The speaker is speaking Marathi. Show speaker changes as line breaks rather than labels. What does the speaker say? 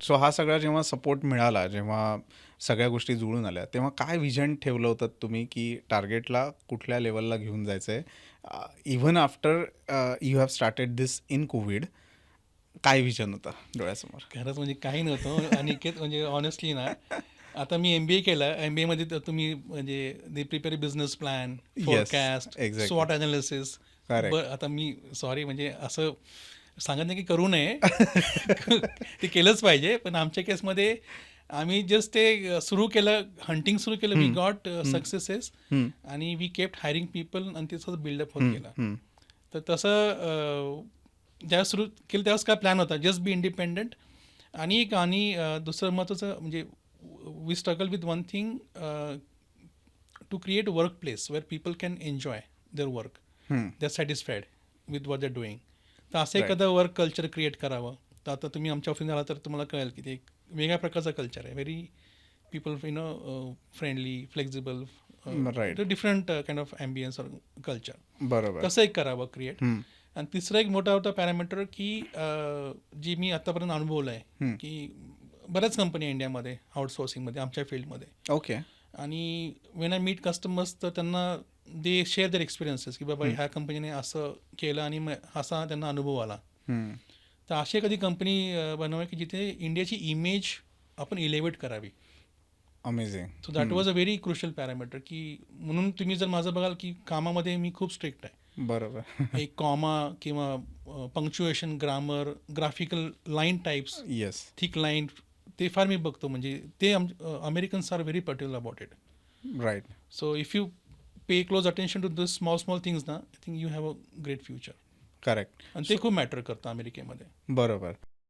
सो हा सगळा जेव्हा सपोर्ट मिळाला, जेव्हा सगळ्या गोष्टी जुळून आल्या, तेव्हा काय विजन ठेवलं होतं तुम्ही, की टार्गेटला कुठल्या लेवलला घेऊन जायचं आहे? Even after you have started this in Covid, काय विजन होतं डोळ्यासमोर?
खरंच म्हणजे काही नव्हतं अनिकेत, म्हणजे ऑनेस्टली ना, आता मी MBA केलं. MBA मध्ये तर तुम्ही म्हणजे they prepare business plan,
yes,
forecast,
exactly.
स्वॉट अनालिसिस.
करेक्ट.
आता मी सॉरी म्हणजे असं सांगत नाही की करू नये. ते केलंच पाहिजे, पण आमच्या केसमध्ये आम्ही जस्ट ते सुरू केलं, हंटिंग सुरू केलं. वी
हं,
गॉट
हं,
सक्सेसेस
हं,
आणि वी केप्ट हायरिंग पीपल आणि तसंच बिल्डअप होत
हं,
गेला.
हं.
तर तसं ज्यावेळेस सुरू केलं त्यावेळेस काय प्लॅन होता, जस्ट बी इंडिपेंडंट. आणि दुसरं महत्त्वाचं म्हणजे we struggle with one thing, to create workplace where people can enjoy their work,
hmm.
They are satisfied with what they are doing. तर असं
राईट.
एखादं वर्क कल्चर क्रिएट करावं. तर आता तुम्ही आमच्या ऑफिस आला तर तुम्हाला कळेल की ते एक वेगळ्या प्रकारचं कल्चर आहे. Very people friendly, flexible,
right.
Different kind of ambience culture.
बरोबर.
तसं एक करावं क्रिएट.
हं,
आणि तिसरा एक मोठा होता पॅरामीटर की जी मी आतापर्यंत अनुभवलं आहे
हं.
की बऱ्याच कंपनी आहे इंडियामध्ये आउटसोर्सिंगमध्ये आमच्या फील्डमध्ये.
ओके.
आणि वेन आय मीट कस्टमर्स तर त्यांना दे शेअर देअर एक्सपिरियन्सेस की बाबा
हं,
ह्या कंपनीने असं केलं आणि असा त्यांना अनुभव आला.
हं.
तर अशी एखादी कंपनी बनवावी की जिथे इंडियाची इमेज आपण इलेव्हेट करावी.
Amazing.
So that was a very crucial parameter की म्हणून तुम्ही जर माझं बघाल की कामामध्ये मी खूप स्ट्रिक्ट आहे.
बरोबर.
एक कॉमा किंवा punctuation, grammar, graphical line types,
yes.
Thick line, ते फार मी बघतो. म्हणजे ते Americans are very particular about it.
Right.
So if you pay close attention to this small small things ना, I think you have a great future.
Correct.
आणि ते खूप मॅटर करतं अमेरिकेमध्ये.
बरोबर.